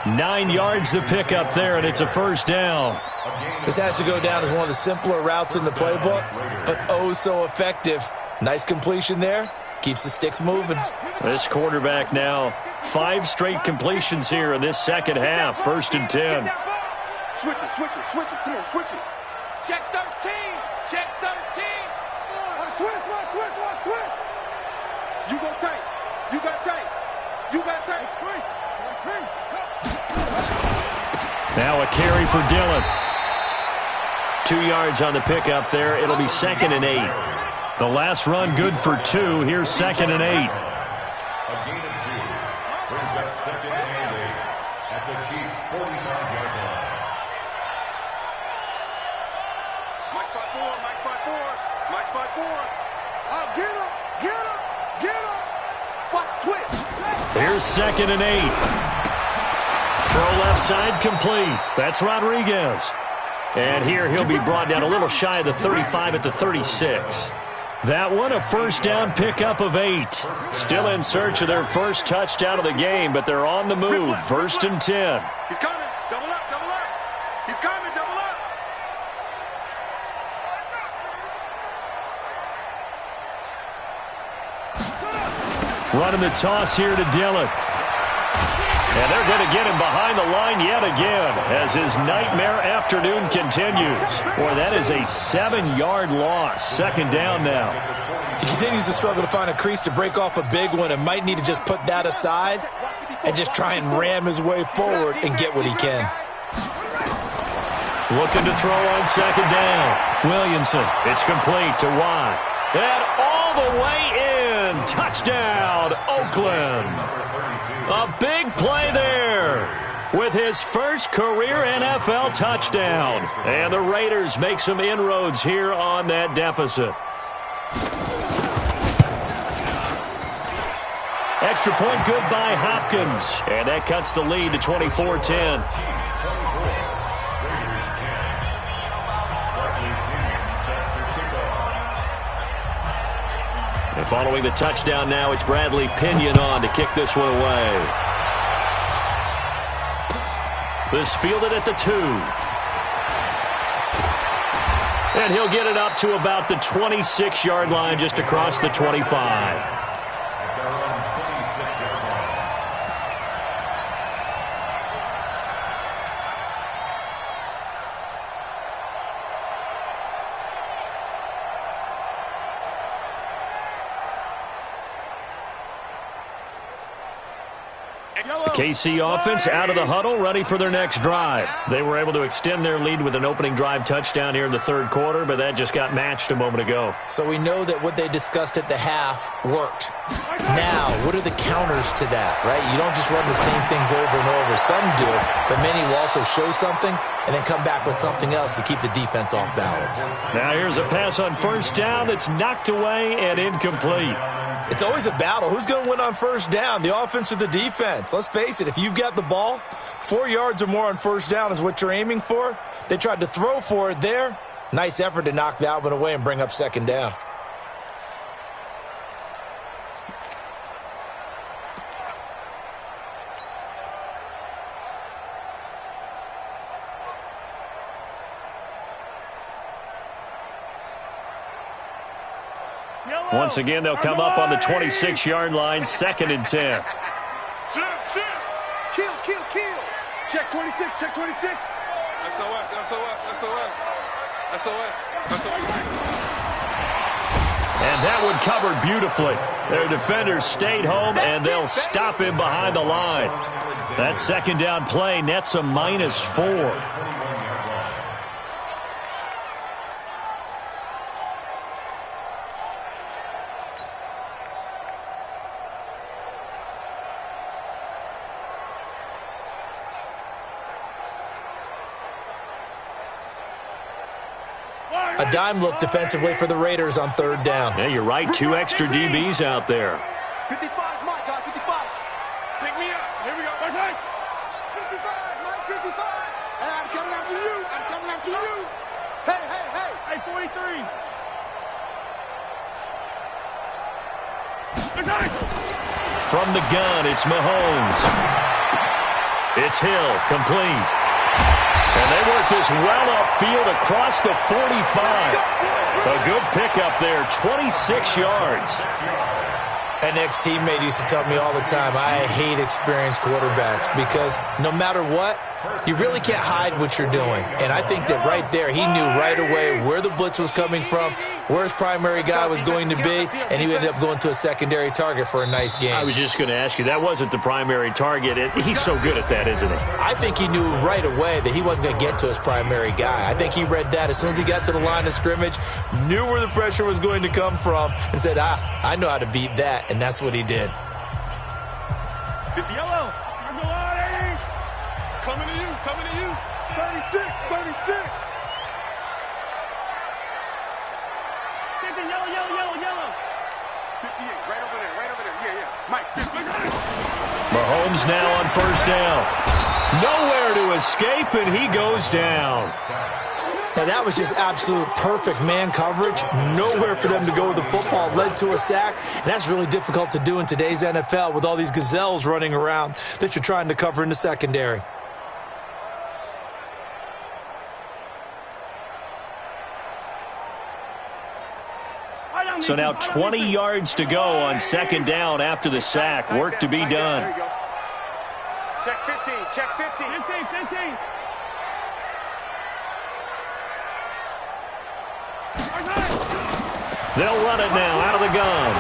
9 yards to pick up there, and it's a first down. This has to go down as one of the simpler routes in the playbook, but oh so effective. Nice completion there. Keeps the sticks moving. This quarterback now 5 straight completions here in this second half. 1st and 10. Switch it. Come on, switch it. Check 13. Check 13. Switch. You go tight. You got tight. Now a carry for Dillon. 2 yards on the pickup there. It'll be 2nd and 8. The last run good for 2. Here's 2nd and 8. A gain of 2 brings up 2nd and 8 at the Chiefs' 45-yard line. Mike spot forward. Oh, get him. Watch twitch. Here's 2nd and 8. Throw left side complete. That's Rodriguez. And here he'll be brought down a little shy of the 35 at the 36. That one a first down pickup of 8. Still in search of their first touchdown of the game, but they're on the move. 1st and 10. He's coming. Double up. He's coming. Double up. Running the toss here to Dillon. And they're going to get him behind the line yet again as his nightmare afternoon continues. Boy, that is a 7-yard loss. Second down now. He continues to struggle to find a crease to break off a big one and might need to just put that aside and just try and ram his way forward and get what he can. Looking to throw on second down. Williamson, it's complete to Watt. And all the way in. Touchdown, Oakland. A big play there with his first career NFL touchdown. And the Raiders make some inroads here on that deficit. Extra point good by Hopkins. And that cuts the lead to 24-10. And following the touchdown now, it's Bradley Pinion on to kick this one away. This fielded at the 2. And he'll get it up to about the 26-yard line, just across the 25. KC offense out of the huddle, ready for their next drive. They were able to extend their lead with an opening drive touchdown here in the third quarter, but that just got matched a moment ago. So we know that what they discussed at the half worked. Now, what are the counters to that, right? You don't just run the same things over and over. Some do, but many will also show something and then come back with something else to keep the defense off balance. Now here's a pass on first down that's knocked away and incomplete. It's always a battle. Who's going to win on first down, the offense or the defense? Let's face it, if you've got the ball, 4 yards or more on first down is what you're aiming for. They tried to throw for it there. Nice effort to knock that one away and bring up second down. Once again, they'll come up on the 26-yard line, 2nd and 10. Kill. Check 26, check 26. SOS. And that one covered beautifully. Their defenders stayed home, and they'll stop him behind the line. That second down play nets a -4. A dime look defensively for the Raiders on third down. Yeah, you're right. 2 extra DBs out there. 55, Mike, guys, 55. Pick me up. Here we go. What's that? 55, Mike, 55. Hey, I'm coming after you. Hey. Hey, 43. From the gun, it's Mahomes. It's Hill, complete. And they work this well upfield across the 45. A good pickup there, 26 yards. An ex-teammate used to tell me all the time, I hate experienced quarterbacks because no matter what, you really can't hide what you're doing. And I think that right there, he knew right away where the blitz was coming from, where his primary guy was going to be, and he ended up going to a secondary target for a nice game. I was just going to ask you, that wasn't the primary target. He's so good at that, isn't he? I think he knew right away that he wasn't going to get to his primary guy. I think he read that as soon as he got to the line of scrimmage, knew where the pressure was going to come from, and said, I know how to beat that, and that's what he did. Yellow. Coming to you. 36. 50, yellow. 58, right over there. Yeah. Mike, 50. Mahomes now on first down. Nowhere to escape, and he goes down. Now, that was just absolute perfect man coverage. Nowhere for them to go with the football. Led to a sack. And that's really difficult to do in today's NFL with all these gazelles running around that you're trying to cover in the secondary. So now 20 yards to go on second down after the sack. Work to be done. Check 15. Check 15. 15. They'll run it now out of the gun.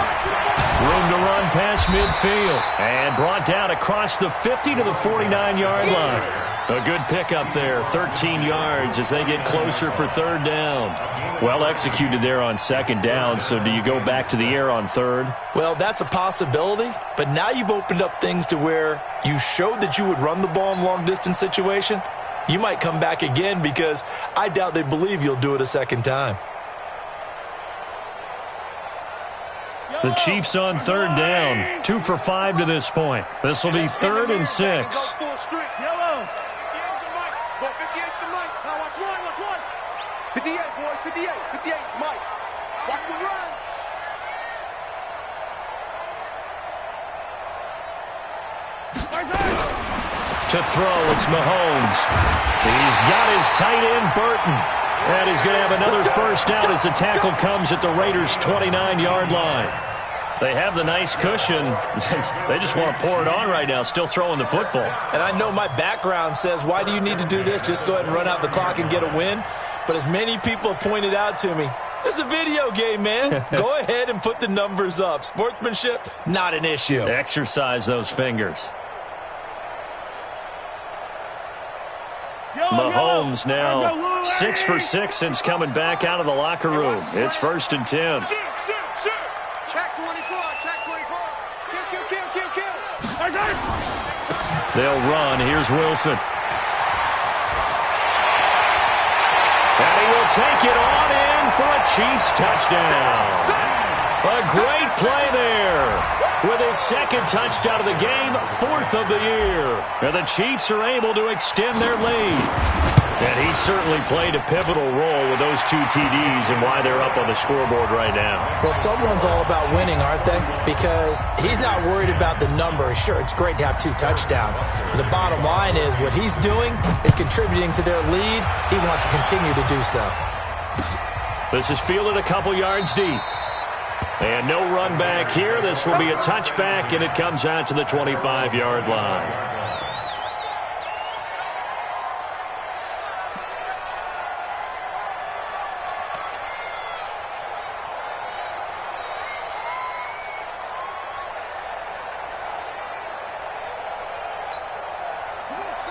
Room to run past midfield. And brought down across the 50 to the 49-yard line. A good pickup there, 13 yards as they get closer for third down. Well executed there on second down, so do you go back to the air on third? Well, that's a possibility, but now you've opened up things to where you showed that you would run the ball in long-distance situation. You might come back again because I doubt they believe you'll do it a second time. The Chiefs on third down, 2 for 5 to this point. This will be 3rd and 6. Yellow. 58's the Mike. Now watch one. 58, boys. 58, Mike. Watch the run. To throw, it's Mahomes. He's got his tight end, Burton. And he's going to have another first down as the tackle comes at the Raiders' 29-yard line. They have the nice cushion. They just want to pour it on right now, still throwing the football. And I know my background says, why do you need to do this? Just go ahead and run out the clock and get a win. But as many people have pointed out to me, this is a video game, man. Go ahead and put the numbers up. Sportsmanship, not an issue. Exercise those fingers. Mahomes now 6 for 6 since coming back out of the locker room. It's 1st and 10. Shoot. Check 24. Kill. They'll run. Here's Wilson. And he will take it on in for a Chiefs touchdown. A great play there. With his 2nd touchdown of the game, 4th of the year. And the Chiefs are able to extend their lead. And he certainly played a pivotal role with those 2 TDs and why they're up on the scoreboard right now. Well, someone's all about winning, aren't they? Because he's not worried about the number. Sure, it's great to have 2 touchdowns. But the bottom line is what he's doing is contributing to their lead. He wants to continue to do so. This is fielded a couple yards deep. And no run back here. This will be a touchback, and it comes out to the 25-yard line.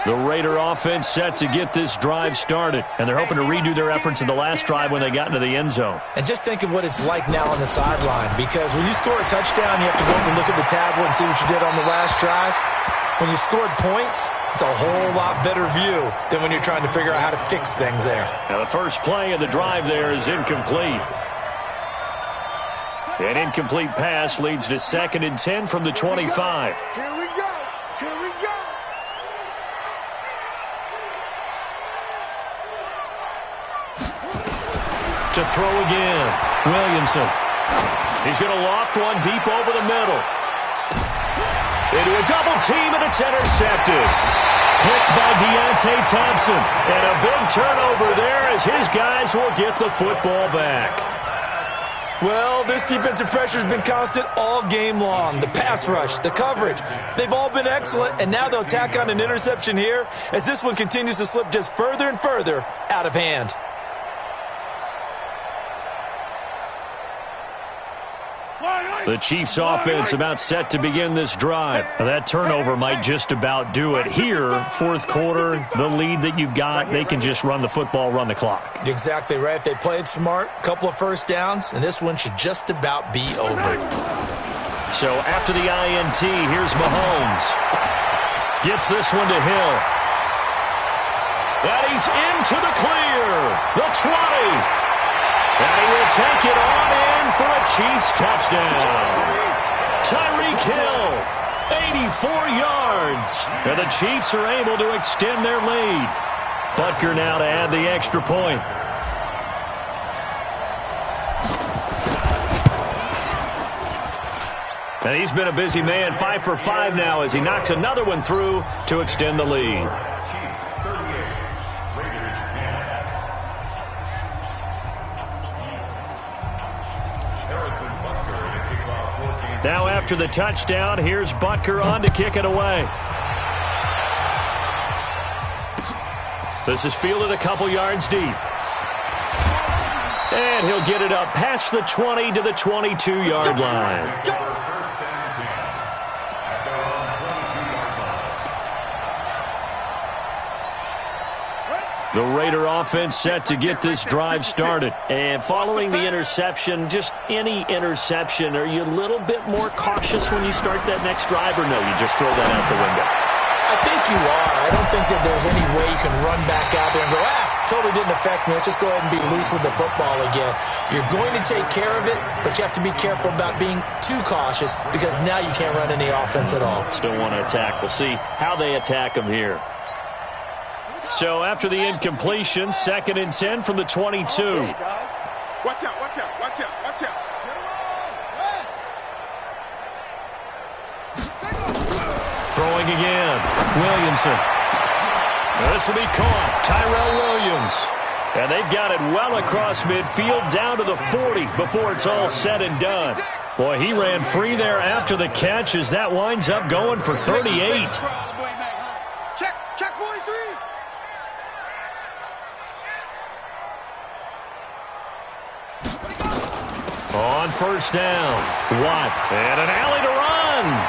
The Raider offense set to get this drive started, and they're hoping to redo their efforts in the last drive when they got into the end zone. And just think of what it's like now on the sideline, because when you score a touchdown, you have to go up and look at the tablet and see what you did on the last drive. When you scored points, it's a whole lot better view than when you're trying to figure out how to fix things there. Now the first play of the drive there is incomplete. An incomplete pass leads to 2nd and 10 from the 25. Here we go. To throw again, Williamson. He's going to loft one deep over the middle. Into a double team, and it's intercepted. Picked by Deontay Thompson. And a big turnover there as his guys will get the football back. Well, this defensive pressure has been constant all game long. The pass rush, the coverage, they've all been excellent, and now they'll tack on an interception here as this one continues to slip just further and further out of hand. The Chiefs offense about set to begin this drive. Now that turnover might just about do it. Here, 4th quarter, the lead that you've got, they can just run the football, run the clock. Exactly right. They played smart, couple of first downs, and this one should just about be over. So after the INT, here's Mahomes. Gets this one to Hill. And he's into the clear. The 20. And he will take it on in for a Chiefs touchdown. Tyreek Hill, 84 yards. And the Chiefs are able to extend their lead. Butker now to add the extra point. And he's been a busy man, 5 for 5 now as he knocks another one through to extend the lead. Now after the touchdown, here's Butker on to kick it away. This is fielded a couple yards deep. And he'll get it up past the 20 to the 22-yard line. The Raider offense set to get this drive started. And following the interception, just any interception, are you a little bit more cautious when you start that next drive, or no, you just throw that out the window? I think you are. I don't think that there's any way you can run back out there and go, totally didn't affect me. Let's just go ahead and be loose with the football again. You're going to take care of it, but you have to be careful about being too cautious because now you can't run any offense at all. Still want to attack. We'll see how they attack them here. So after the incompletion, 2nd and 10 from the 22. Watch out, watch out, watch out, watch out. Throwing again. Williamson. This will be caught. Tyrell Williams. And they've got it well across midfield down to the 40 before it's all said and done. Boy, he ran free there after the catch as that winds up going for 38. Check 43. On first down, Watt, and an alley to run.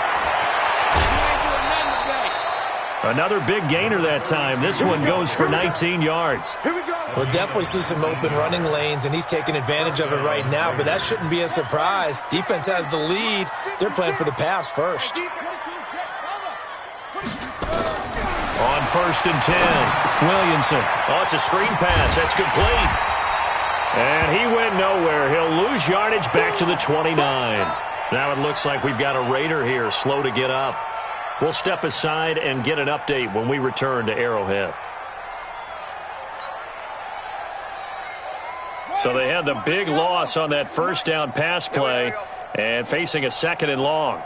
Another big gainer that time. This one goes for 19 yards. Here we go. We'll definitely see some open running lanes, and he's taking advantage of it right now, but that shouldn't be a surprise. Defense has the lead. They're playing for the pass first. On first and 10, Williamson. Oh, it's a screen pass. That's complete. And he went nowhere. He'll lose yardage back to the 29. Now it looks like we've got a Raider here, slow to get up. We'll step aside and get an update when we return to Arrowhead. So they had the big loss on that first down pass play and facing a 2nd and long.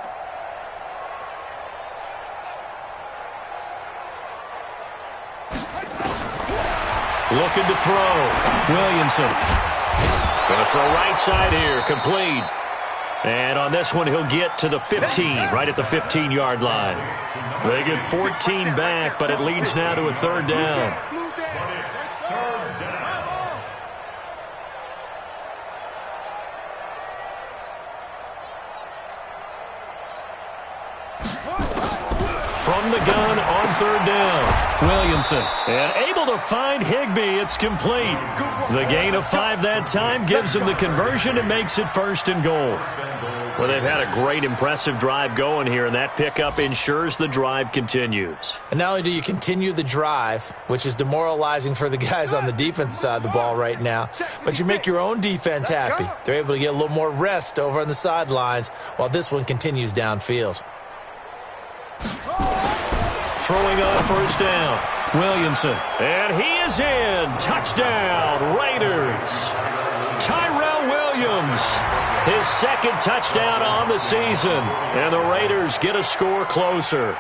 Looking to throw. Williamson. Going to throw right side here. Complete. And on this one, he'll get to the 15, right at the 15-yard line. They get 14 back, but it leads now to a 3rd down. From the gun on 3rd down, Williamson. And able to find Higbee. It's complete. The gain of 5 that time gives him the conversion and makes it 1st and goal. Well, they've had a great, impressive drive going here, and that pickup ensures the drive continues. And not only do you continue the drive, which is demoralizing for the guys on the defensive side of the ball right now, but you make your own defense happy. They're able to get a little more rest over on the sidelines while this one continues downfield. Throwing on first down, Williamson. And he is in. Touchdown, Raiders. Tyrell Williams, his 2nd touchdown on the season. And the Raiders get a score closer.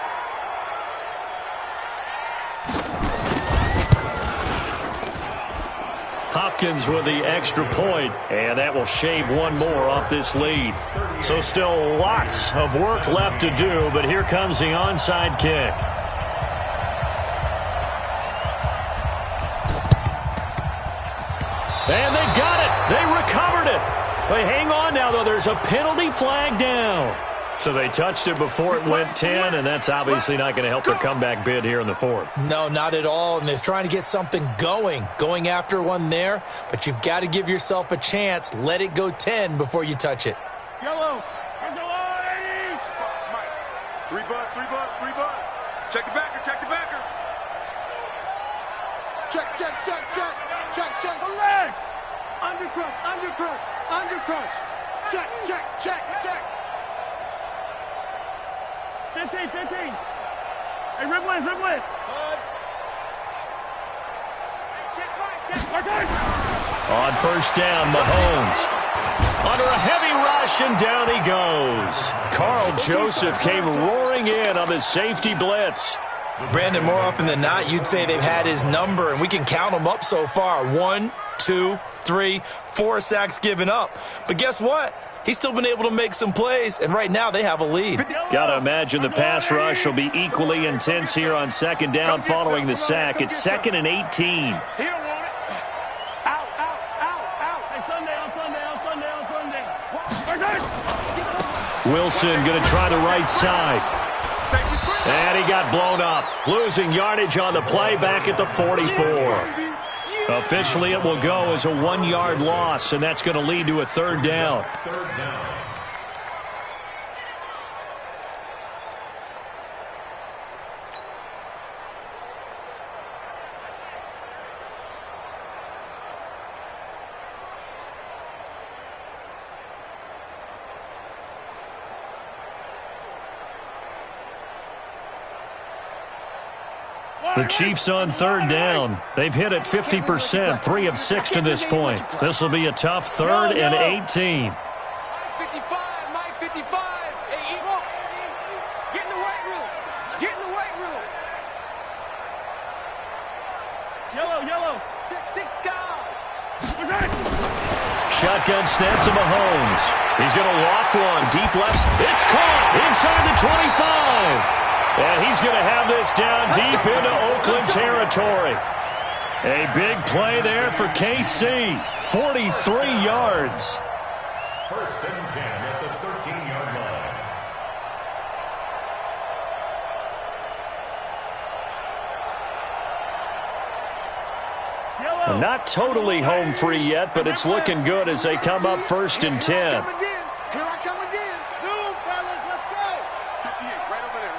Hopkins with the extra point, and that will shave one more off this lead. So still lots of work left to do, but here comes the onside kick. And they've got it. They recovered it. They hang on now, though. There's a penalty flag down. So they touched it before it went 10, and that's obviously not going to help their comeback bid here in the 4th. No, not at all, and they're trying to get something going after one there, but you've got to give yourself a chance. Let it go 10 before you touch it. Yellow. 3 butt. Check the backer. Check. Correct. Undercrush. Check. 15. Hey, rip width. On first down, Mahomes. Under a heavy rush, and down he goes. Carl Joseph came roaring in on the safety blitz. Brandon, more often than not, you'd say they've had his number, and we can count them up so far. 1, 2, 3, 4 sacks given up. But guess what? He's still been able to make some plays, and right now they have a lead. Got to imagine the pass rush will be equally intense here on second down following the sack. It's 2nd and 18. He don't want it. Out. Hey, Sunday. Wilson going to try the right side. And he got blown up. Losing yardage on the play back at the 44. Officially, it will go as a 1-yard loss, and that's going to lead to a 3rd down. The Chiefs on 3rd down. They've hit it 50%, 3 of 6 to this point. This will be a tough 3rd and 18. Mike 55. Hey, get in the weight room. Yellow. Shotgun snap to Mahomes. He's going to loft one. Deep left. It's caught inside the 25. And he's going to have this down deep into Oakland territory. A big play there for KC. 43 yards. 1st and 10 at the 13-yard line. Not totally home free yet, but it's looking good as they come up 1st and 10. Here I come again. Zoom, fellas, let's go. 58, right over there.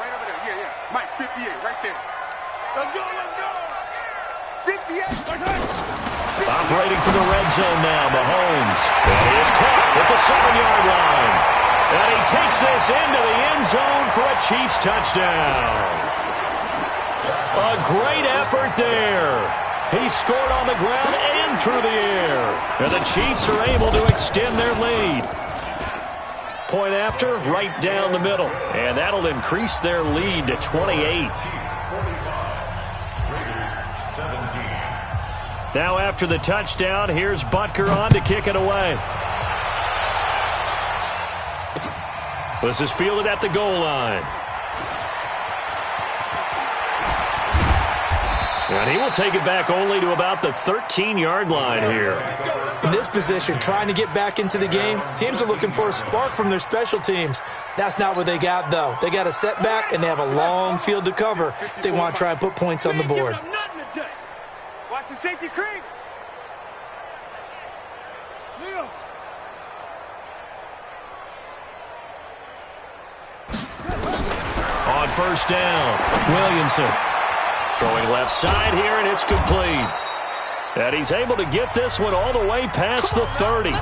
Yeah. Mike, 58, right there. Let's go. 58. Operating from the red zone now, Mahomes. And he is caught at the 7-yard line. And he takes this into the end zone for a Chiefs touchdown. A great effort there. He scored on the ground and through the air. And the Chiefs are able to extend their lead. Point after, right down the middle. And that'll increase their lead to 28. Now after the touchdown, here's Butker on to kick it away. This is fielded at the goal line. And he will take it back only to about the 13-yard line here. In this position, trying to get back into the game, teams are looking for a spark from their special teams. That's not what they got, though. They got a setback, and they have a long field to cover if they want to try and put points on the board. Watch the safety creep. Leo. On 1st down, Williamson. Throwing left side here, and it's complete. And he's able to get this one all the way past the 30.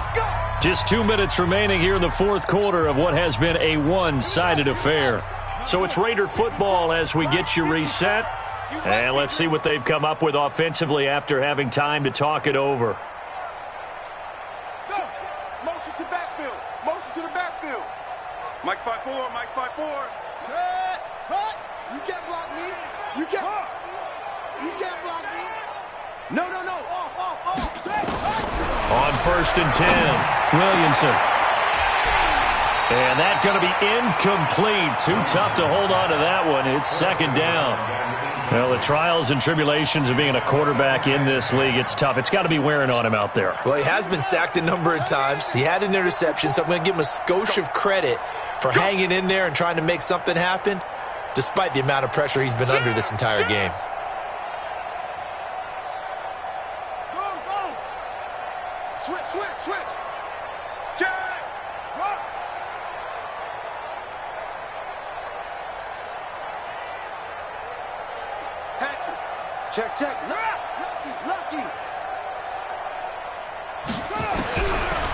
Just 2 minutes remaining here in the 4th quarter of what has been a one-sided affair. So it's Raider football as we get you reset. And let's see what they've come up with offensively after having time to talk it over. Go. Motion to the backfield. Mike 5-4. Set. Hut. You can't block me. You can't block me. No. Off. Set. On 1st and 10, Williamson. And that's going to be incomplete. Too tough to hold on to that one. It's 2nd down. Well, the trials and tribulations of being a quarterback in this league, it's tough. It's got to be wearing on him out there. Well, he has been sacked a number of times. He had an interception, so I'm going to give him a skosh of credit for hanging in there and trying to make something happen, despite the amount of pressure he's been under this entire game. Go. Switch. Jack. Rock. Check. Lucky.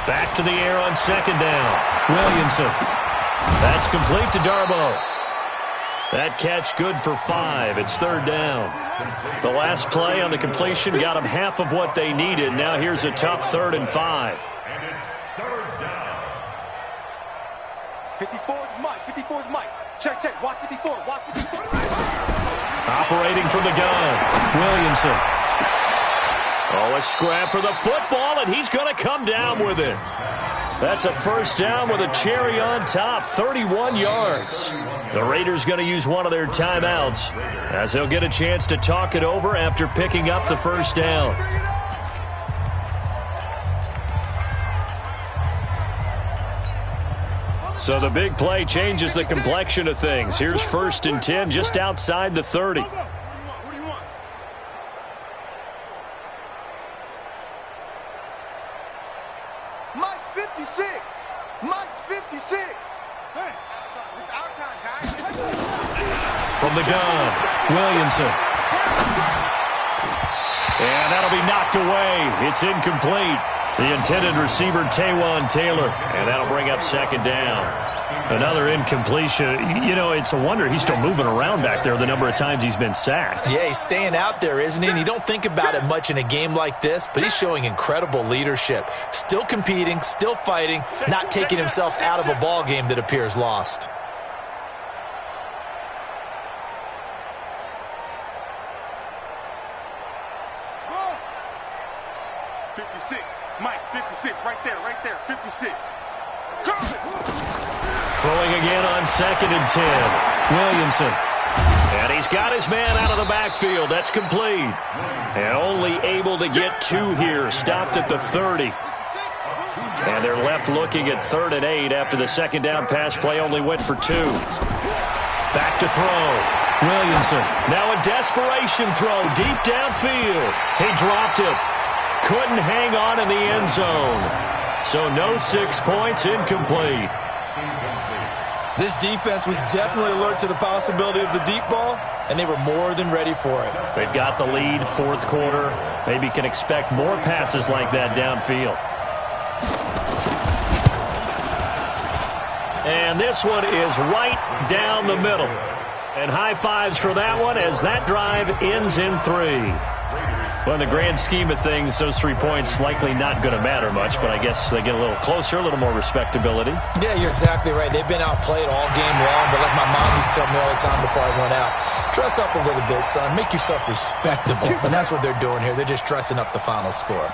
Back to the air on 2nd down. Williamson. That's complete to Darboh. That catch good for 5. It's 3rd down. The last play on the completion got them half of what they needed. Now here's a tough 3rd and 5. And it's 3rd down. 54's Mike. Check. Watch 54. Watch 54. Operating from the gun, Williamson. Oh, a scrap for the football, and he's going to come down with it. That's a first down with a cherry on top, 31 yards. The Raiders going to use one of their timeouts as they'll get a chance to talk it over after picking up the first down. So the big play changes the complexion of things. Here's 1st and 10 just outside the 30. Mike's 56. Mike's 56. Hey, this is our time, guys. From the gun, Williamson. And that'll be knocked away. It's incomplete. The intended receiver, Taywan Taylor. And that'll bring up 2nd down. Another incompletion. You know, it's a wonder he's still moving around back there the number of times he's been sacked. Yeah, he's staying out there, isn't he? And you don't think about it much in a game like this, but he's showing incredible leadership. Still competing, still fighting, not taking himself out of a ball game that appears lost. Mike, 56, right there, 56. Throwing again on 2nd and 10. Williamson. And he's got his man out of the backfield. That's complete. And only able to get 2 here. Stopped at the 30. And they're left looking at 3rd and 8 after the 2nd down pass play only went for 2. Back to throw. Williamson. Now a desperation throw deep downfield. He dropped it. Couldn't hang on in the end zone. So no 6 points, incomplete. This defense was definitely alert to the possibility of the deep ball, and they were more than ready for it. They've got the lead, 4th quarter. Maybe can expect more passes like that downfield. And this one is right down the middle. And high fives for that one as that drive ends in 3. Well, in the grand scheme of things, those 3 points likely not going to matter much, but I guess they get a little closer, a little more respectability. Yeah, you're exactly right. They've been outplayed all game long, but like my mom used to tell me all the time before I went out, dress up a little bit, son. Make yourself respectable. And that's what they're doing here. They're just dressing up the final score.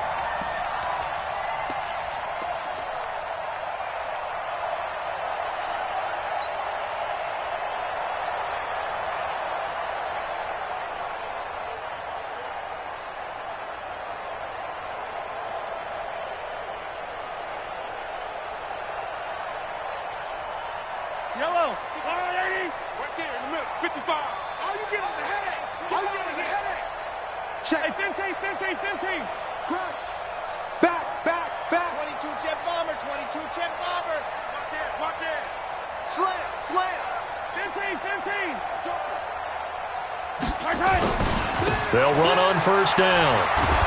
Yellow. Right there in the middle. 55. All you get is a headache. All you get is a headache. Hey, 15. Crunch. Back. 22 jet bomber. Watch it. Slam. 15. They'll run on 1st down.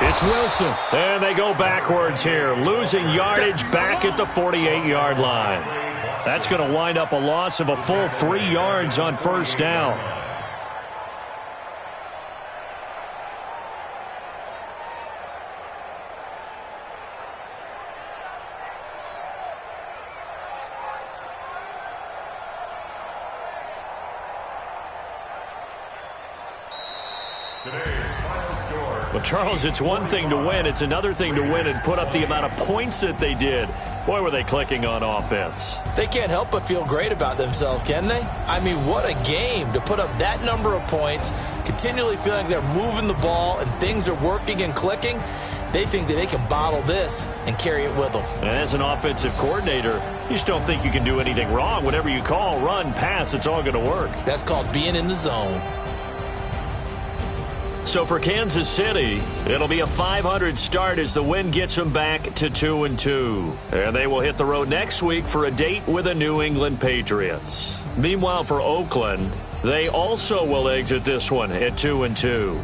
It's Wilson. And they go backwards here, losing yardage back at the 48-yard line. That's going to wind up a loss of a full 3 yards on 1st down. Well, Charles, it's one thing to win. It's another thing to win and put up the amount of points that they did. Boy, were they clicking on offense. They can't help but feel great about themselves, can they? I mean, what a game to put up that number of points, continually feeling they're moving the ball and things are working and clicking. They think that they can bottle this and carry it with them. And as an offensive coordinator, you just don't think you can do anything wrong. Whatever you call, run, pass, it's all going to work. That's called being in the zone. So for Kansas City, it'll be a 500 start as the win gets them back to 2-2. And they will hit the road next week for a date with the New England Patriots. Meanwhile, for Oakland, they also will exit this one at 2-2.